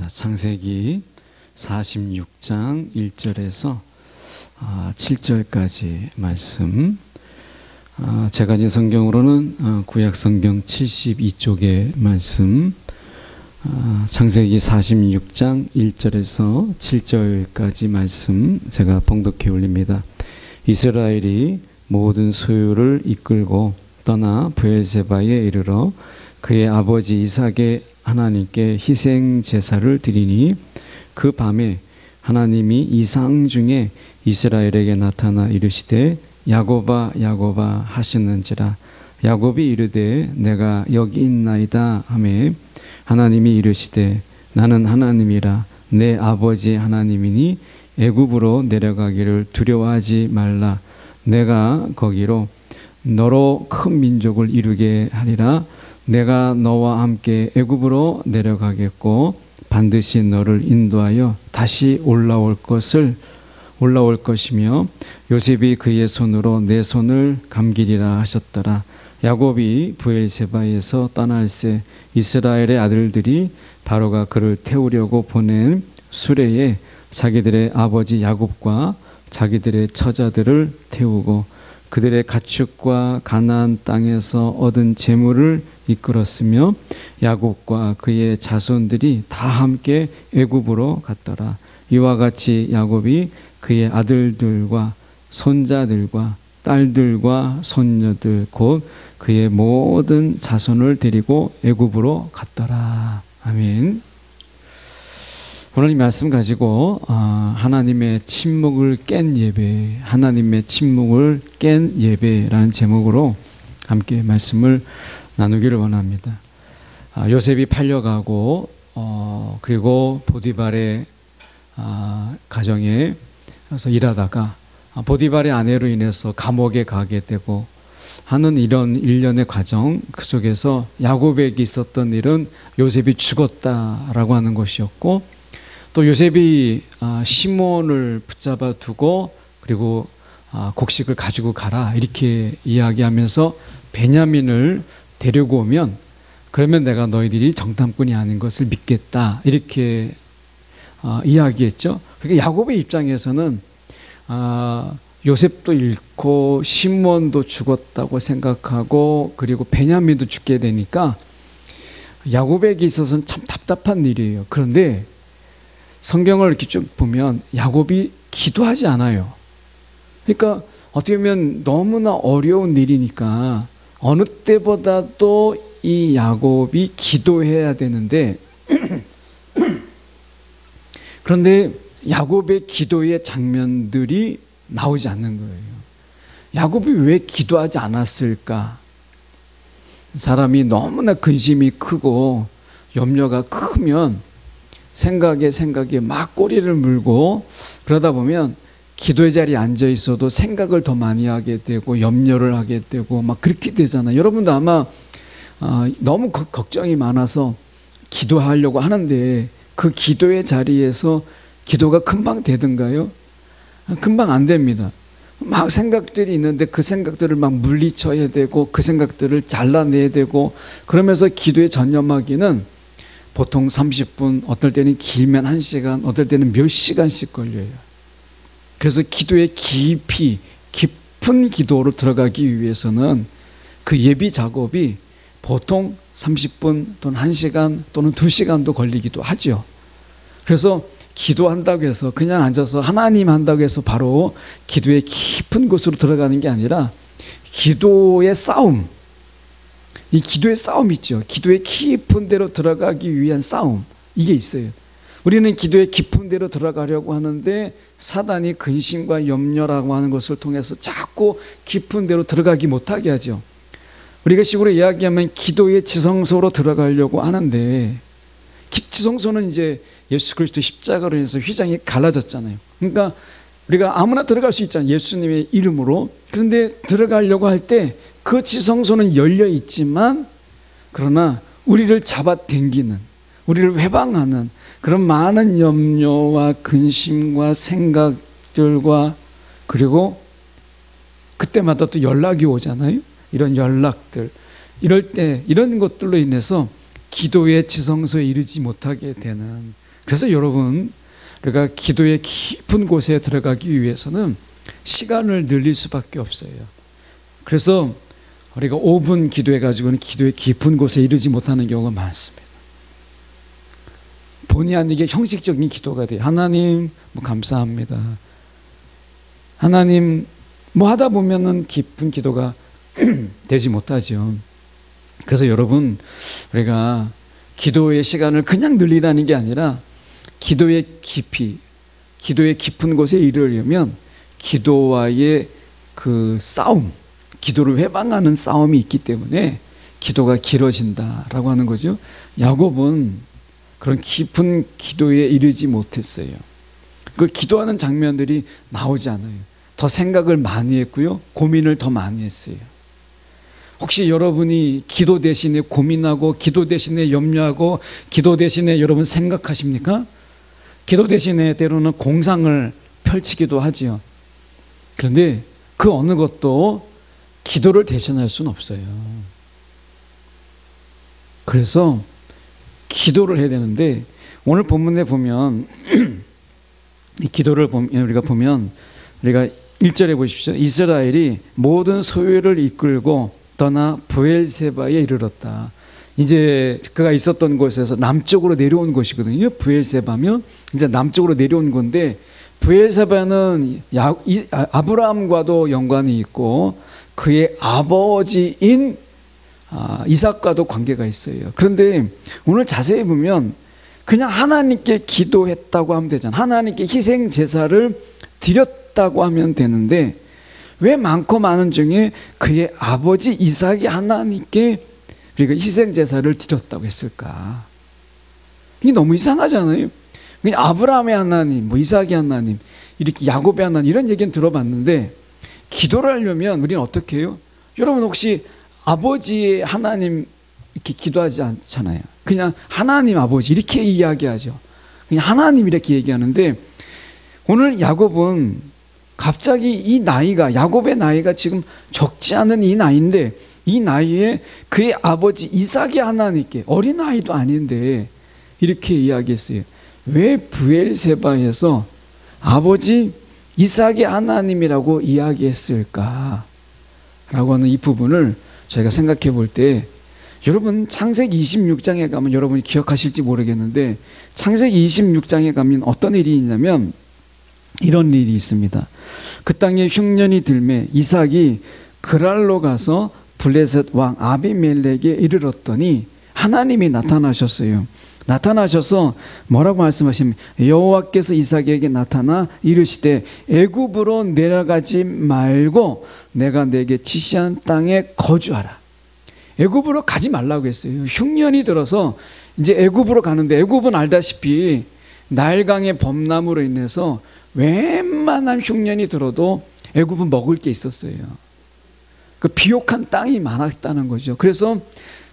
창세기 46장 1절에서 7절까지 말씀. 제가 가진 성경으로는 구약 성경 72쪽의 말씀. 창세기 46장 1절에서 7절까지 말씀 제가 봉독해 올립니다. 이스라엘이 모든 소유를 이끌고 떠나 브엘세바에 이르러 그의 아버지 이삭의 하나님께 희생 제사를 드리니 그 밤에 하나님이 이상 중에 이스라엘에게 나타나 이르시되 야곱아 야곱아 하시는지라. 야곱이 이르되 내가 여기 있나이다 하매 하나님이 이르시되 나는 하나님이라 내 아버지 하나님이니 애굽으로 내려가기를 두려워하지 말라. 내가 거기로 너로 큰 민족을 이루게 하리라. 내가 너와 함께 애굽으로 내려가겠고 반드시 너를 인도하여 다시 올라올 것이며 요셉이 그의 손으로 내 손을 감기리라 하셨더라. 야곱이 브엘세바에서 떠날새 이스라엘의 아들들이 바로가 그를 태우려고 보낸 수레에 자기들의 아버지 야곱과 자기들의 처자들을 태우고 그들의 가축과 가나안 땅에서 얻은 재물을 이끌었으며 야곱과 그의 자손들이 다 함께 애굽으로 갔더라. 이와 같이 야곱이 그의 아들들과 손자들과 딸들과 손녀들 곧 그의 모든 자손을 데리고 애굽으로 갔더라. 아멘. 오늘 이 말씀 가지고 하나님의 침묵을 깬 예배, 하나님의 침묵을 깬 예배라는 제목으로 함께 말씀을 나누기를 원합니다. 요셉이 팔려가고 그리고 보디발의 가정에 가서 일하다가 보디발의 아내로 인해서 감옥에 가게 되고 하는 이런 일련의 과정, 그 속에서 야곱에게 있었던 일은 요셉이 죽었다라고 하는 것이었고, 또 요셉이 시몬을 붙잡아 두고 그리고 곡식을 가지고 가라 이렇게 이야기하면서 베냐민을 데리고 오면 그러면 내가 너희들이 정탐꾼이 아닌 것을 믿겠다 이렇게 이야기했죠. 그러니까 야곱의 입장에서는 요셉도 잃고 시몬도 죽었다고 생각하고 그리고 베냐민도 죽게 되니까 야곱에게 있어서는 참 답답한 일이에요. 그런데 성경을 이렇게 쭉 보면 야곱이 기도하지 않아요. 그러니까 어떻게 보면 너무나 어려운 일이니까 어느 때보다도 이 야곱이 기도해야 되는데 그런데 야곱의 기도의 장면들이 나오지 않는 거예요. 야곱이 왜 기도하지 않았을까? 사람이 너무나 근심이 크고 염려가 크면 생각에 막 꼬리를 물고 그러다 보면 기도의 자리에 앉아 있어도 생각을 더 많이 하게 되고 염려를 하게 되고 막 그렇게 되잖아요. 여러분도 아마 너무 걱정이 많아서 기도하려고 하는데 그 기도의 자리에서 기도가 금방 되던가요? 금방 안 됩니다. 막 생각들이 있는데 그 생각들을 막 물리쳐야 되고 그 생각들을 잘라내야 되고 그러면서 기도에 전념하기는 보통 30분, 어떨 때는 길면 1시간, 어떨 때는 몇 시간씩 걸려요. 그래서 기도에 깊은 기도로 들어가기 위해서는 그 예비 작업이 보통 30분 또는 1시간 또는 2시간도 걸리기도 하죠. 그래서 기도한다고 해서 그냥 앉아서 하나님 한다고 해서 바로 기도의 깊은 곳으로 들어가는 게 아니라 기도의 싸움, 이 기도의 싸움 있죠. 기도의 깊은 데로 들어가기 위한 싸움, 이게 있어요. 우리는 기도의 깊은 데로 들어가려고 하는데 사단이 근심과 염려라고 하는 것을 통해서 자꾸 깊은 데로 들어가기 못하게 하죠. 우리가 식으로 이야기하면 기도의 지성소로 들어가려고 하는데 지성소는 이제 예수 그리스도 십자가로 인해서 휘장이 갈라졌잖아요. 그러니까 우리가 아무나 들어갈 수 있잖아요. 예수님의 이름으로. 그런데 들어가려고 할 때 그 지성소는 열려 있지만 그러나 우리를 잡아당기는, 우리를 회방하는 그런 많은 염려와 근심과 생각들과 그리고 그때마다 또 연락이 오잖아요. 이런 연락들, 이럴 때 이런 것들로 인해서 기도의 지성소에 이르지 못하게 되는 그래서 여러분, 우리가 기도의 깊은 곳에 들어가기 위해서는 시간을 늘릴 수밖에 없어요. 그래서 우리가 5분 기도해가지고는 기도의 깊은 곳에 이르지 못하는 경우가 많습니다. 본의 아니게 형식적인 기도가 돼요. 하나님, 뭐 감사합니다. 하나님, 뭐 하다 보면은 깊은 기도가 되지 못하죠. 그래서 여러분, 우리가 기도의 시간을 그냥 늘리라는 게 아니라 기도의 깊이, 기도의 깊은 곳에 이르려면 기도와의 그 싸움, 기도를 회방하는 싸움이 있기 때문에 기도가 길어진다라고 하는 거죠. 야곱은 그런 깊은 기도에 이르지 못했어요. 그 기도하는 장면들이 나오지 않아요. 더 생각을 많이 했고요. 고민을 더 많이 했어요. 혹시 여러분이 기도 대신에 고민하고 기도 대신에 염려하고 기도 대신에 여러분 생각하십니까? 기도 대신에 때로는 공상을 펼치기도 하지요. 그런데 그 어느 것도 기도를 대신할 수는 없어요. 그래서 기도를 해야 되는데 오늘 본문에 보면 이 기도를 우리가 보면 우리가 1절에 보십시오. 이스라엘이 모든 소유를 이끌고 떠나 브엘세바에 이르렀다. 이제 그가 있었던 곳에서 남쪽으로 내려온 곳이거든요. 브엘세바면 이제 남쪽으로 내려온 건데 브엘세바는 아브라함과도 연관이 있고 그의 아버지인 이삭과도 관계가 있어요. 그런데 오늘 자세히 보면 그냥 하나님께 기도했다고 하면 되잖아요. 하나님께 희생 제사를 드렸다고 하면 되는데 왜 많고 많은 중에 그의 아버지 이삭이 하나님께 우리가 희생 제사를 드렸다고 했을까? 이게 너무 이상하잖아요. 그냥 아브라함의 하나님, 뭐 이삭의 하나님, 이렇게 야곱의 하나님 이런 얘기는 들어봤는데 기도를 하려면 우리는 어떻게 해요? 여러분 혹시 아버지의 하나님 이렇게 기도하지 않잖아요. 그냥 하나님 아버지 이렇게 이야기하죠. 그냥 하나님 이렇게 얘기하는데 오늘 야곱은 갑자기 이 나이가 야곱의 나이가 지금 적지 않은 이 나이인데 이 나이에 그의 아버지 이삭의 하나님께 어린아이도 아닌데 이렇게 이야기했어요. 왜 브엘세바에서 아버지 이삭의 하나님이라고 이야기했을까? 라고 하는 이 부분을 저희가 생각해 볼 때 여러분 창세기 26장에 가면 여러분이 기억하실지 모르겠는데 창세기 26장에 가면 어떤 일이 있냐면 이런 일이 있습니다. 그 땅에 흉년이 들매 이삭이 그랄로 가서 블레셋 왕 아비멜렉에 이르렀더니 하나님이 나타나셨어요. 나타나셔서 뭐라고 말씀하시면 여호와께서 이삭에게 나타나 이르시되 애굽으로 내려가지 말고 내가 내게 지시한 땅에 거주하라. 애굽으로 가지 말라고 했어요. 흉년이 들어서 이제 애굽으로 가는데 애굽은 알다시피 나일강의 범람으로 인해서 웬만한 흉년이 들어도 애굽은 먹을 게 있었어요. 그 비옥한 땅이 많았다는 거죠. 그래서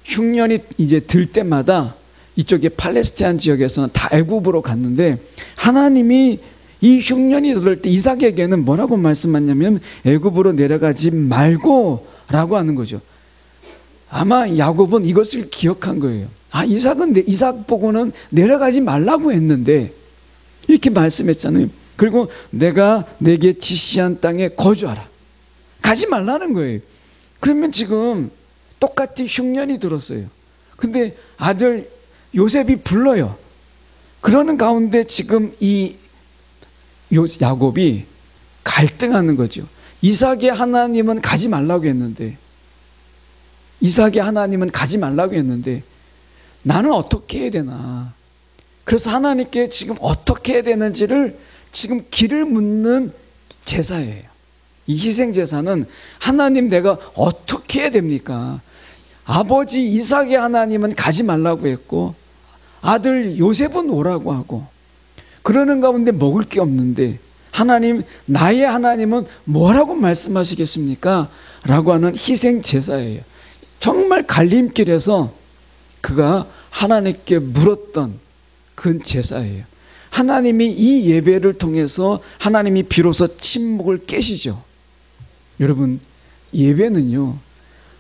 흉년이 이제 들 때마다 이쪽에 팔레스타인 지역에서는 다 애굽으로 갔는데 하나님이 이 흉년이 들을 때 이삭에게는 뭐라고 말씀하냐면 애굽으로 내려가지 말고 라고 하는 거죠. 아마 야곱은 이것을 기억한 거예요. 이삭 보고는 내려가지 말라고 했는데 이렇게 말씀했잖아요. 그리고 내가 내게 지시한 땅에 거주하라. 가지 말라는 거예요. 그러면 지금 똑같이 흉년이 들었어요. 근데 아들 요셉이 불러요. 그러는 가운데 지금 이 야곱이 갈등하는 거죠. 이삭의 하나님은 가지 말라고 했는데 나는 어떻게 해야 되나. 그래서 하나님께 지금 어떻게 해야 되는지를 지금 길을 묻는 제사예요. 이 희생 제사는 하나님 내가 어떻게 해야 됩니까? 아버지 이삭의 하나님은 가지 말라고 했고 아들 요셉은 오라고 하고 그러는 가운데 먹을 게 없는데 하나님 나의 하나님은 뭐라고 말씀하시겠습니까? 라고 하는 희생 제사예요. 정말 갈림길에서 그가 하나님께 물었던 그 제사예요. 하나님이 이 예배를 통해서 하나님이 비로소 침묵을 깨시죠. 여러분 예배는요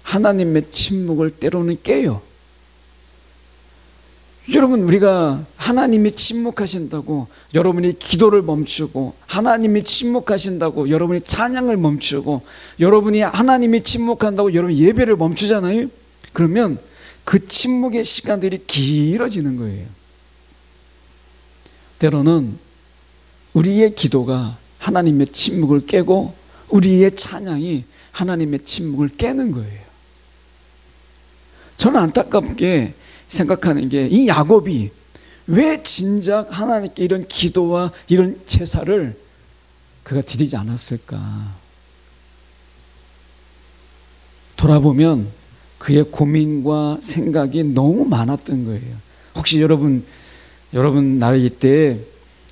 하나님의 침묵을 때로는 깨요. 여러분, 우리가 하나님이 침묵하신다고 여러분이 기도를 멈추고, 하나님이 침묵하신다고 여러분이 찬양을 멈추고, 여러분이 하나님이 침묵한다고 여러분 예배를 멈추잖아요. 그러면 그 침묵의 시간들이 길어지는 거예요. 때로는 우리의 기도가 하나님의 침묵을 깨고, 우리의 찬양이 하나님의 침묵을 깨는 거예요. 저는 안타깝게 생각하는 게, 이 야곱이 왜 진작 하나님께 이런 기도와 이런 제사를 그가 드리지 않았을까? 돌아보면 그의 고민과 생각이 너무 많았던 거예요. 혹시 여러분 나이 때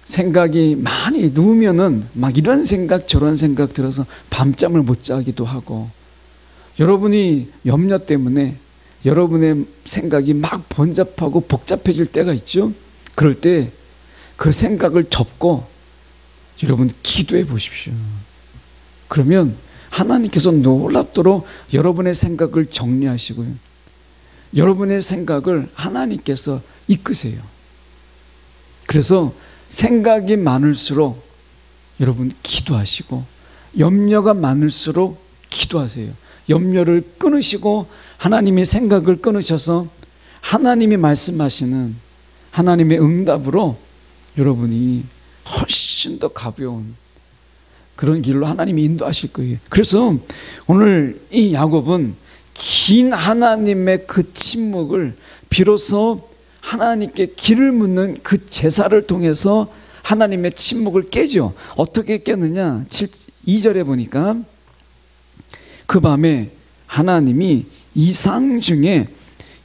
생각이 많이 누우면은 막 이런 생각 저런 생각 들어서 밤잠을 못 자기도 하고, 여러분이 염려 때문에 여러분의 생각이 막 번잡하고 복잡해질 때가 있죠. 그럴 때 그 생각을 접고 여러분 기도해 보십시오. 그러면 하나님께서 놀랍도록 여러분의 생각을 정리하시고요, 여러분의 생각을 하나님께서 이끄세요. 그래서 생각이 많을수록 여러분 기도하시고, 염려가 많을수록 기도하세요. 염려를 끊으시고 하나님의 생각을 끊으셔서 하나님이 말씀하시는 하나님의 응답으로 여러분이 훨씬 더 가벼운 그런 길로 하나님이 인도하실 거예요. 그래서 오늘 이 야곱은 긴 하나님의 그 침묵을 비로소 하나님께 길을 묻는 그 제사를 통해서 하나님의 침묵을 깨죠. 어떻게 깨느냐? 2절에 보니까 그 밤에 하나님이 이상 중에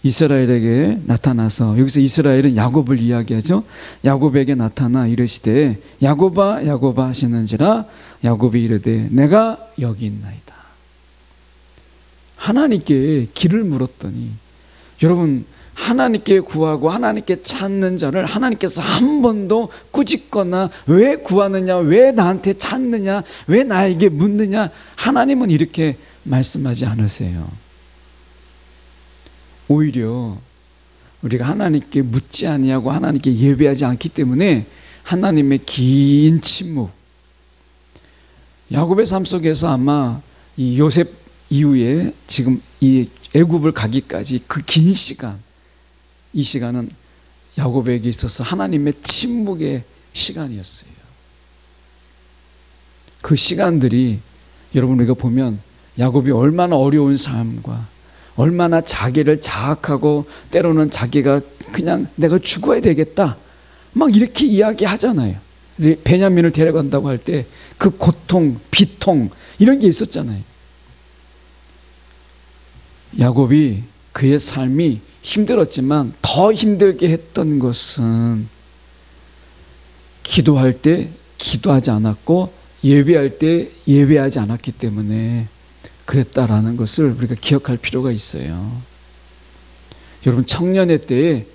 이스라엘에게 나타나서, 여기서 이스라엘은 야곱을 이야기하죠. 야곱에게 나타나 이르시되 야곱아 야곱아 하시는지라 야곱이 이르되 내가 여기 있나이다. 하나님께 길을 물었더니, 여러분, 하나님께 구하고 하나님께 찾는 자를 하나님께서 한 번도 꾸짖거나 왜 구하느냐, 왜 나한테 찾느냐, 왜 나에게 묻느냐, 하나님은 이렇게 말씀하지 않으세요. 오히려 우리가 하나님께 묻지 아니하고 하나님께 예배하지 않기 때문에 하나님의 긴 침묵, 야곱의 삶 속에서 아마 이 요셉 이후에 지금 이 애굽을 가기까지 그 긴 시간, 이 시간은 야곱에게 있어서 하나님의 침묵의 시간이었어요. 그 시간들이 여러분, 우리가 보면 야곱이 얼마나 어려운 삶과 얼마나 자기를 자학하고 때로는 자기가 그냥 내가 죽어야 되겠다 막 이렇게 이야기하잖아요. 베냐민을 데려간다고 할 때 그 고통, 비통 이런 게 있었잖아요. 야곱이 그의 삶이 힘들었지만 더 힘들게 했던 것은 기도할 때 기도하지 않았고 예배할 때 예배하지 않았기 때문에 그랬다라는 것을 우리가 기억할 필요가 있어요. 여러분, 청년의 때에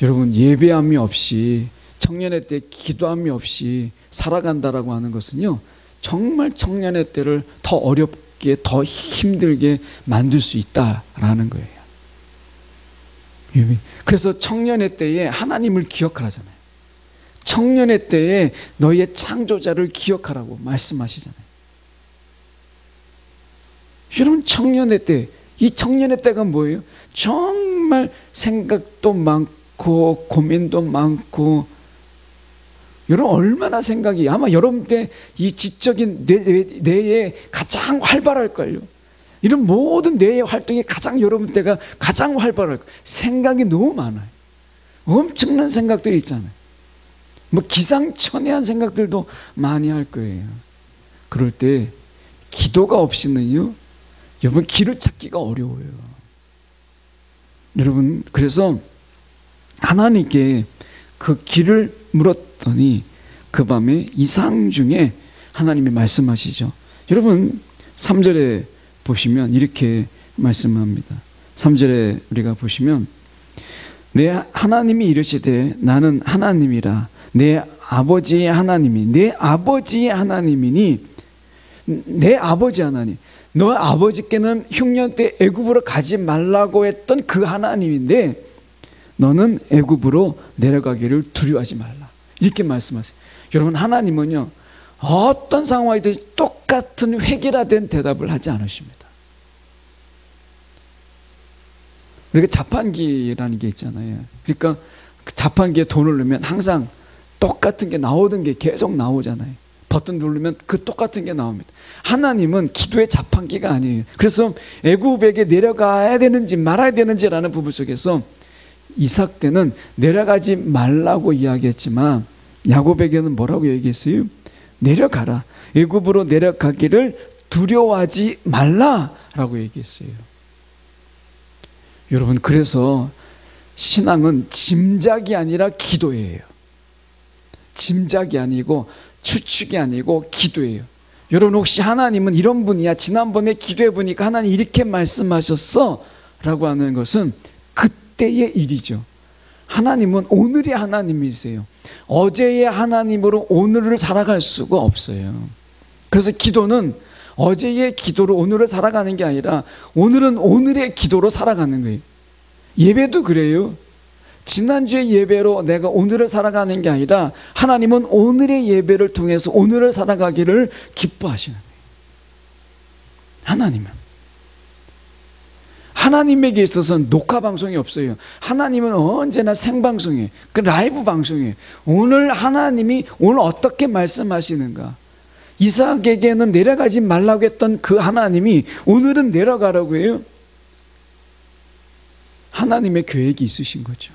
여러분 예배함이 없이, 청년의 때 기도함이 없이 살아간다라고 하는 것은요, 정말 청년의 때를 더 어렵게, 더 힘들게 만들 수 있다라는 거예요. 그래서 청년의 때에 하나님을 기억하라잖아요. 청년의 때에 너희의 창조자를 기억하라고 말씀하시잖아요. 여러분, 청년의 때, 이 청년의 때가 뭐예요? 정말 생각도 많고 고민도 많고, 여러분 얼마나 생각이, 아마 여러분 때 이 지적인 뇌에 가장 활발할걸요. 이런 모든 뇌의 활동이 가장, 여러분 때가 가장 활발할 거예요. 생각이 너무 많아요. 엄청난 생각들이 있잖아요. 뭐 기상천외한 생각들도 많이 할 거예요. 그럴 때 기도가 없이는요, 여러분 길을 찾기가 어려워요. 여러분, 그래서 하나님께 그 길을 물었더니 그 밤에 이상 중에 하나님이 말씀하시죠. 여러분 3절에 보시면 이렇게 말씀합니다. 3절에 우리가 보시면 내 하나님이 이르시되 나는 하나님이라 내 아버지의 하나님이, 내 아버지의 하나님이니, 내 아버지 하나님, 너 아버지께는 흉년 때 애굽으로 가지 말라고 했던 그 하나님인데 너는 애굽으로 내려가기를 두려워하지 말라. 이렇게 말씀하세요. 여러분, 하나님은요, 어떤 상황이든 똑같은 획일화된 대답을 하지 않으십니다. 우리가 자판기라는 게 있잖아요. 그러니까 그 자판기에 돈을 넣으면 항상 똑같은 게 나오던 게 계속 나오잖아요. 버튼 누르면 그 똑같은 게 나옵니다. 하나님은 기도의 자판기가 아니에요. 그래서 애굽에게 내려가야 되는지 말아야 되는지라는 부분 속에서 이삭 때는 내려가지 말라고 이야기했지만 야곱에게는 뭐라고 얘기했어요? 내려가라. 애굽으로 내려가기를 두려워하지 말라라고 얘기했어요. 여러분, 그래서 신앙은 짐작이 아니라 기도예요. 짐작이 아니고 추측이 아니고 기도예요. 여러분, 혹시 하나님은 이런 분이야, 지난번에 기도해 보니까 하나님 이렇게 말씀하셨어 라고 하는 것은 그때의 일이죠. 하나님은 오늘의 하나님이세요. 어제의 하나님으로 오늘을 살아갈 수가 없어요. 그래서 기도는 어제의 기도로 오늘을 살아가는 게 아니라 오늘은 오늘의 기도로 살아가는 거예요. 예배도 그래요. 지난주의 예배로 내가 오늘을 살아가는 게 아니라 하나님은 오늘의 예배를 통해서 오늘을 살아가기를 기뻐하시는 거예요. 하나님에게 있어서는 녹화 방송이 없어요. 하나님은 언제나 생방송이에요. 그 라이브 방송이에요. 오늘 하나님이 오늘 어떻게 말씀하시는가. 이삭에게는 내려가지 말라고 했던 그 하나님이 오늘은 내려가라고 해요. 하나님의 계획이 있으신 거죠.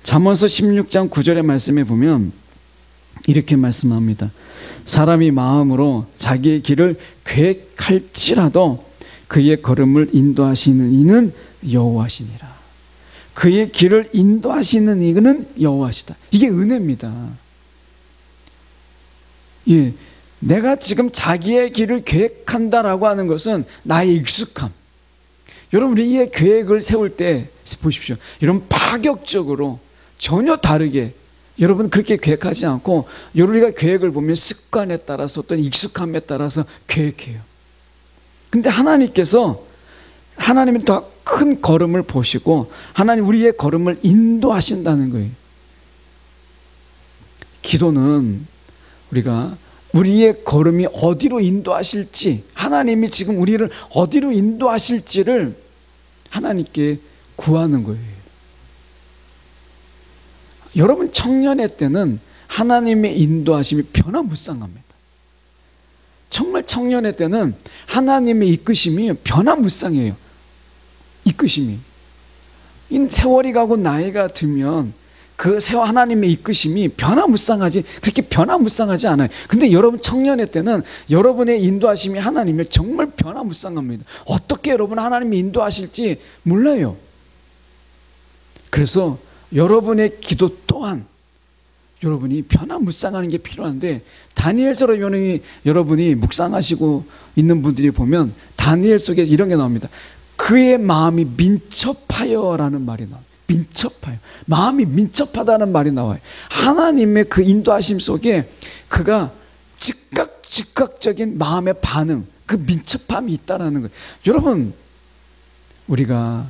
잠언서 16장 9절의 말씀에 보면 이렇게 말씀합니다. 사람이 마음으로 자기의 길을 계획할지라도 그의 걸음을 인도하시는 이는 여호와시니라. 그의 길을 인도하시는 이는 여호와시다. 이게 은혜입니다. 예, 내가 지금 자기의 길을 계획한다라고 하는 것은 나의 익숙함. 여러분, 우리의 계획을 세울 때 보십시오. 이런 파격적으로 전혀 다르게 여러분 그렇게 계획하지 않고 우리가 계획을 보면 습관에 따라서 어떤 익숙함에 따라서 계획해요. 근데 하나님께서 하나님은 더 큰 걸음을 보시고 하나님 우리의 걸음을 인도하신다는 거예요. 기도는 우리가 우리의 걸음이 어디로 인도하실지, 하나님이 지금 우리를 어디로 인도하실지를 하나님께 구하는 거예요. 여러분, 청년의 때는 하나님의 인도하심이 변화무쌍합니다. 정말 청년의 때는 하나님의 이끄심이 변화무쌍해요. 이끄심이. 이 세월이 가고 나이가 들면 그 하나님의 이끄심이 변화무쌍하지, 그렇게 변화무쌍하지 않아요. 근데 여러분 청년의 때는 여러분의 인도하심이 하나님이 정말 변화무쌍합니다. 어떻게 여러분 하나님이 인도하실지 몰라요. 그래서 여러분의 기도 또한 여러분이 변화무쌍하는 게 필요한데, 다니엘서로 여러분이 묵상하시고 있는 분들이 보면 다니엘 속에 이런 게 나옵니다. 그의 마음이 민첩하여라는 말이 나와요. 민첩하여. 마음이 민첩하다는 말이 나와요. 하나님의 그 인도하심 속에 그가 즉각적인 마음의 반응, 그 민첩함이 있다는 거예요. 여러분, 우리가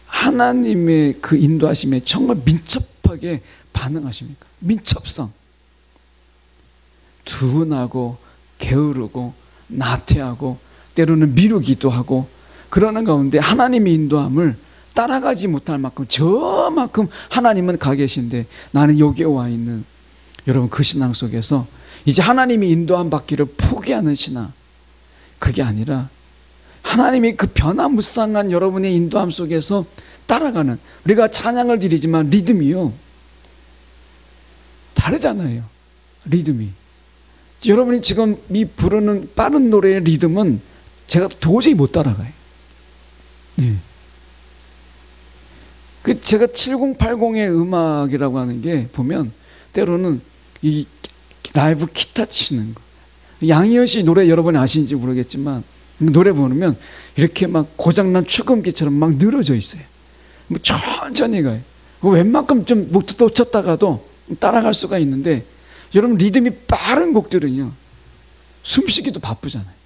하나님의 그 인도하심에 정말 민첩하게 반응하십니까? 민첩성. 둔하고 게으르고 나태하고 때로는 미루기도 하고 그러는 가운데 하나님의 인도함을 따라가지 못할 만큼 저만큼 하나님은 가 계신데 나는 여기에 와 있는 여러분, 그 신앙 속에서 이제 하나님이 인도함 받기를 포기하는 신앙, 그게 아니라 하나님이 그 변화무쌍한 여러분의 인도함 속에서 따라가는, 우리가 찬양을 드리지만 리듬이요 다르잖아요. 리듬이. 여러분이 지금 이 부르는 빠른 노래의 리듬은 제가 도저히 못 따라가요. 네. 그 제가 7080의 음악이라고 하는 게 보면 때로는 이 라이브 기타 치는 거, 양희은 씨 노래 여러분이 아시는지 모르겠지만 노래 부르면 이렇게 막 고장난 축음기처럼 막 늘어져 있어요. 뭐 천천히 가요. 웬만큼 좀 못 쳤다가도 따라갈 수가 있는데, 여러분 리듬이 빠른 곡들은요 숨쉬기도 바쁘잖아요.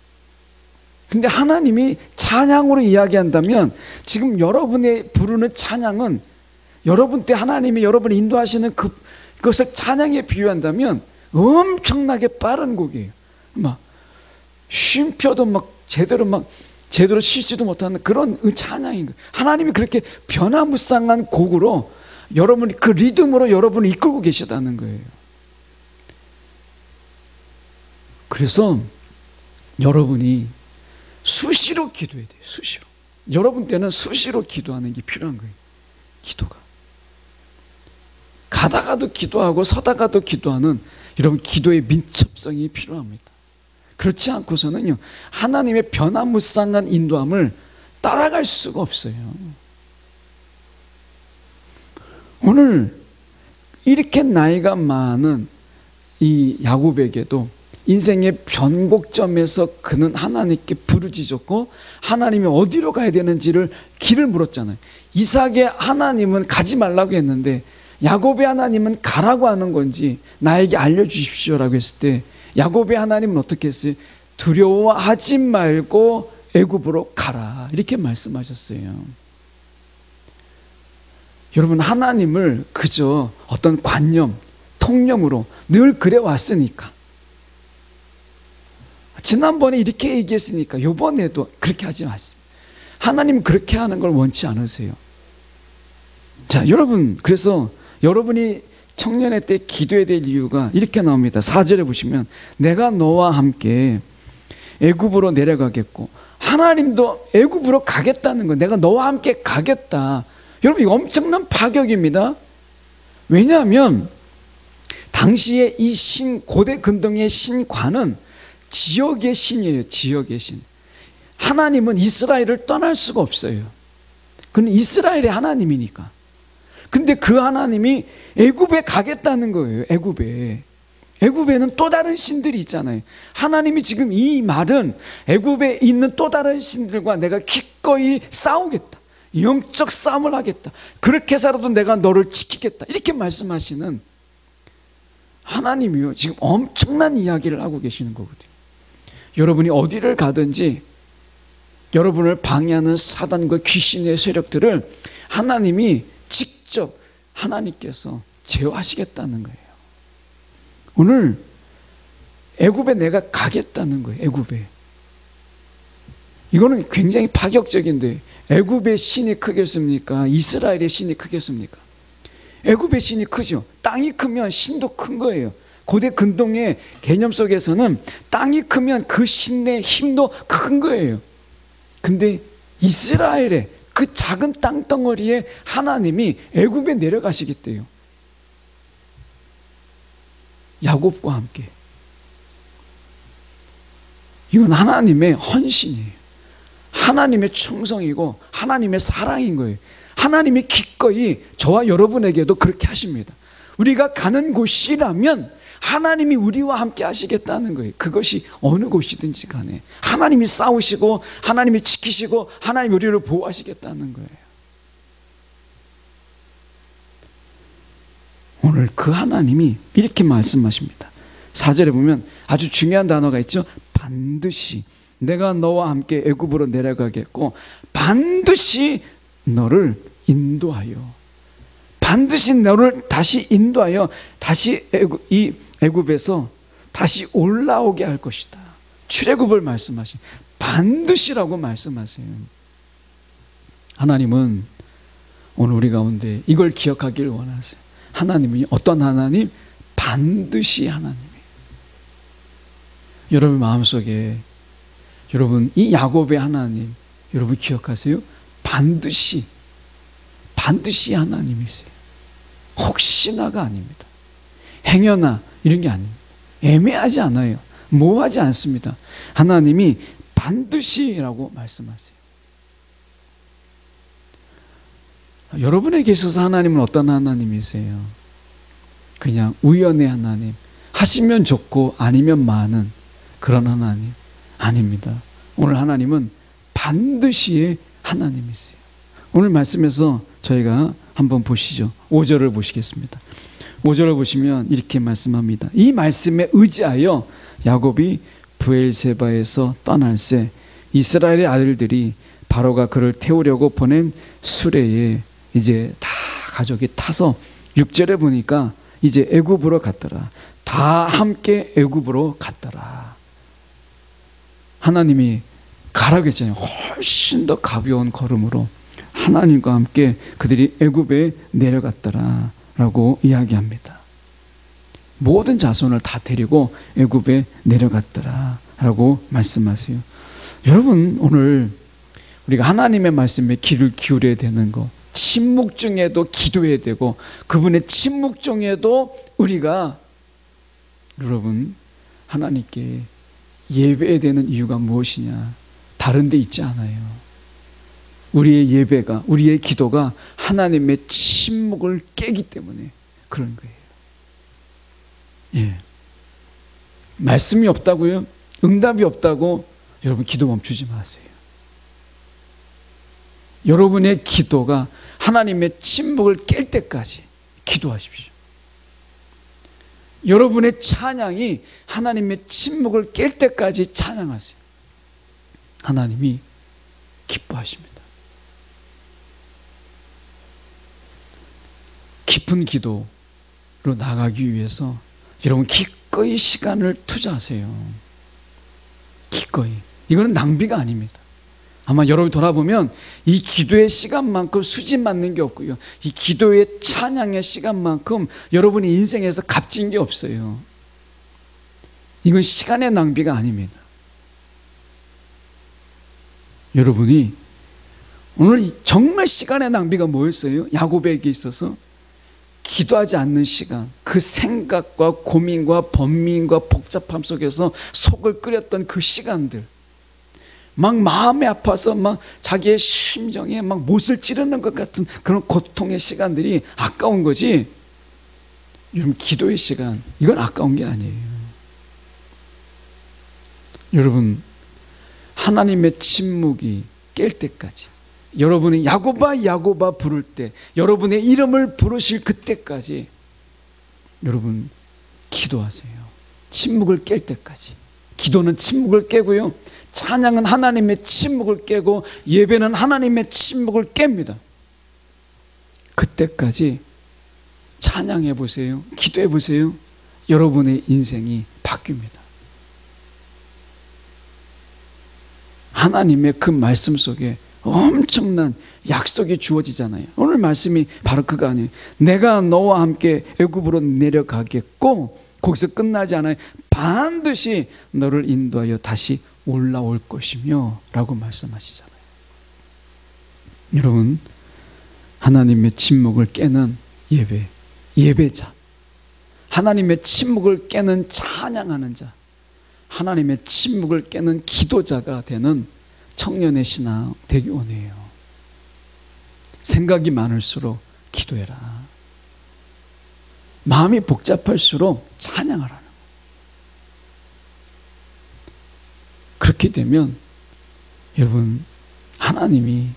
근데 하나님이 찬양으로 이야기한다면 지금 여러분의 부르는 찬양은 여러분 때 하나님이 여러분을 인도하시는 그것을 찬양에 비유한다면 엄청나게 빠른 곡이에요. 막 쉼표도 막 제대로 쉬지도 못하는 그런 찬양인 거예요. 하나님이 그렇게 변화무쌍한 곡으로 여러분이 그 리듬으로 여러분을 이끌고 계시다는 거예요. 그래서 여러분이 수시로 기도해야 돼요. 수시로. 여러분 때는 수시로 기도하는 게 필요한 거예요. 기도가. 가다가도 기도하고 서다가도 기도하는 여러분 기도의 민첩성이 필요합니다. 그렇지 않고서는요, 하나님의 변화무쌍한 인도함을 따라갈 수가 없어요. 오늘 이렇게 나이가 많은 이 야곱에게도 인생의 변곡점에서 그는 하나님께 부르짖었고 하나님이 어디로 가야 되는지를 길을 물었잖아요. 이삭의 하나님은 가지 말라고 했는데 야곱의 하나님은 가라고 하는 건지 나에게 알려주십시오라고 했을 때 야곱의 하나님은 어떻게 했어요? 두려워하지 말고 애굽으로 가라 이렇게 말씀하셨어요. 여러분, 하나님을 그저 어떤 관념, 통념으로 늘 그래왔으니까, 지난번에 이렇게 얘기했으니까 이번에도 그렇게 하지 마십시오. 하나님 그렇게 하는 걸 원치 않으세요. 자, 여러분, 그래서 여러분이 청년의 때 기도해야 될 이유가 이렇게 나옵니다. 4절에 보시면 내가 너와 함께 애굽으로 내려가겠고, 하나님도 애굽으로 가겠다는 거, 내가 너와 함께 가겠다. 여러분, 이거 엄청난 파격입니다. 왜냐하면 당시에 이 고대 근동의 신관은 지역의 신이에요. 지역의 신. 하나님은 이스라엘을 떠날 수가 없어요. 그는 이스라엘의 하나님이니까. 근데 그 하나님이 애굽에 가겠다는 거예요. 애굽에는 또 다른 신들이 있잖아요. 하나님이 지금 이 말은 애굽에 있는 또 다른 신들과 내가 기꺼이 싸우겠다, 영적 싸움을 하겠다, 그렇게 해서라도 내가 너를 지키겠다, 이렇게 말씀하시는 하나님이요, 지금 엄청난 이야기를 하고 계시는 거거든요. 여러분이 어디를 가든지 여러분을 방해하는 사단과 귀신의 세력들을 하나님이 직접 하나님께서 제어하시겠다는 거예요. 오늘 애굽에 내가 가겠다는 거예요. 애굽에. 이거는 굉장히 파격적인데, 애굽의 신이 크겠습니까? 이스라엘의 신이 크겠습니까? 애굽의 신이 크죠. 땅이 크면 신도 큰 거예요. 고대 근동의 개념 속에서는 땅이 크면 그 신의 힘도 큰 거예요. 근데 이스라엘의 그 작은 땅덩어리에 하나님이 애굽에 내려가시겠대요. 야곱과 함께. 이건 하나님의 헌신이에요. 하나님의 충성이고 하나님의 사랑인 거예요. 하나님이 기꺼이 저와 여러분에게도 그렇게 하십니다. 우리가 가는 곳이라면 하나님이 우리와 함께 하시겠다는 거예요. 그것이 어느 곳이든지 간에 하나님이 싸우시고 하나님이 지키시고 하나님이 우리를 보호하시겠다는 거예요. 오늘 그 하나님이 이렇게 말씀하십니다. 4절에 보면 아주 중요한 단어가 있죠. 반드시 내가 너와 함께 애굽으로 내려가겠고 반드시 너를 인도하여, 반드시 너를 다시 인도하여 다시 이 애굽에서 다시 올라오게 할 것이다. 출애굽을 말씀하신, 반드시라고 말씀하세요. 하나님은 오늘 우리 가운데 이걸 기억하기를 원하세요. 하나님은 어떤 하나님? 반드시 하나님이에요. 여러분 마음속에 여러분 이 야곱의 하나님 여러분 기억하세요? 반드시 하나님이세요. 혹시나가 아닙니다. 행여나 이런 게 아닙니다. 애매하지 않아요. 모호하지 않습니다. 하나님이 반드시라고 말씀하세요. 여러분에게 있어서 하나님은 어떤 하나님이세요? 그냥 우연의 하나님, 하시면 좋고 아니면 많은 그런 하나님 아닙니다. 오늘 하나님은 반드시의 하나님이세요. 오늘 말씀에서 저희가 한번 보시죠. 5절을 보시겠습니다. 5절을 보시면 이렇게 말씀합니다. 이 말씀에 의지하여 야곱이 브엘세바에서 떠날새 이스라엘의 아들들이 바로가 그를 태우려고 보낸 수레에 이제 다 가족이 타서 6절에 보니까 이제 애굽으로 갔더라. 다 함께 애굽으로 갔더라. 하나님이 가라고 했잖아요. 훨씬 더 가벼운 걸음으로 하나님과 함께 그들이 애굽에 내려갔더라 라고 이야기합니다. 모든 자손을 다 데리고 애굽에 내려갔더라 라고 말씀하세요. 여러분, 오늘 우리가 하나님의 말씀에 귀를 기울여야 되는 거, 침묵 중에도 기도해야 되고, 그분의 침묵 중에도 우리가 여러분 하나님께 예배해야 되는 이유가 무엇이냐? 다른 데 있지 않아요. 우리의 예배가, 우리의 기도가 하나님의 침묵을 깨기 때문에 그런 거예요. 예. 말씀이 없다고요? 응답이 없다고 여러분 기도 멈추지 마세요. 여러분의 기도가 하나님의 침묵을 깰 때까지 기도하십시오. 여러분의 찬양이 하나님의 침묵을 깰 때까지 찬양하세요. 하나님이 기뻐하십니다. 깊은 기도로 나가기 위해서 여러분 기꺼이 시간을 투자하세요. 기꺼이. 이거는 낭비가 아닙니다. 아마 여러분이 돌아보면 이 기도의 시간만큼 수지 맞는 게 없고요. 이 기도의 찬양의 시간만큼 여러분의 인생에서 값진 게 없어요. 이건 시간의 낭비가 아닙니다. 여러분이 오늘 정말 시간의 낭비가 뭐였어요? 야곱에게 있어서 기도하지 않는 시간, 그 생각과 고민과 번민과 복잡함 속에서 속을 끓였던 그 시간들, 막 마음이 아파서 막 자기의 심정에 막 못을 찌르는 것 같은 그런 고통의 시간들이 아까운 거지. 여러분, 기도의 시간, 이건 아까운 게 아니에요. 여러분, 하나님의 침묵이 깰 때까지, 여러분이 야곱아 야곱아 부를 때, 여러분의 이름을 부르실 그때까지 여러분 기도하세요. 침묵을 깰 때까지. 기도는 침묵을 깨고요, 찬양은 하나님의 침묵을 깨고, 예배는 하나님의 침묵을 깹니다. 그때까지 찬양해 보세요. 기도해 보세요. 여러분의 인생이 바뀝니다. 하나님의 그 말씀 속에 엄청난 약속이 주어지잖아요. 오늘 말씀이 바로 그거 아니에요. 내가 너와 함께 애굽으로 내려가겠고, 거기서 끝나지 않아요. 반드시 너를 인도하여 다시 올라올 것이며 라고 말씀하시잖아요. 여러분, 하나님의 침묵을 깨는 예배, 예배자, 하나님의 침묵을 깨는 찬양하는 자, 하나님의 침묵을 깨는 기도자가 되는 청년의 신앙 되기 원해요. 생각이 많을수록 기도해라. 마음이 복잡할수록 찬양하라는 거예요. 그렇게 되면 여러분, 하나님이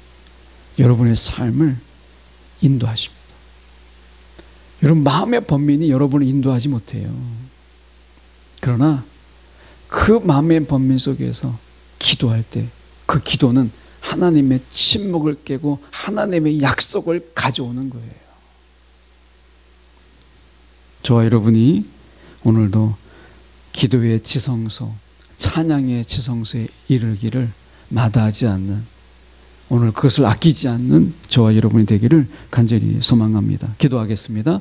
여러분의 삶을 인도하십니다. 여러분, 마음의 번민이 여러분을 인도하지 못해요. 그러나 그 마음의 번민 속에서 기도할 때 그 기도는 하나님의 침묵을 깨고 하나님의 약속을 가져오는 거예요. 저와 여러분이 오늘도 기도의 지성소, 찬양의 지성소에 이르기를 마다하지 않는, 오늘 그것을 아끼지 않는 저와 여러분이 되기를 간절히 소망합니다. 기도하겠습니다.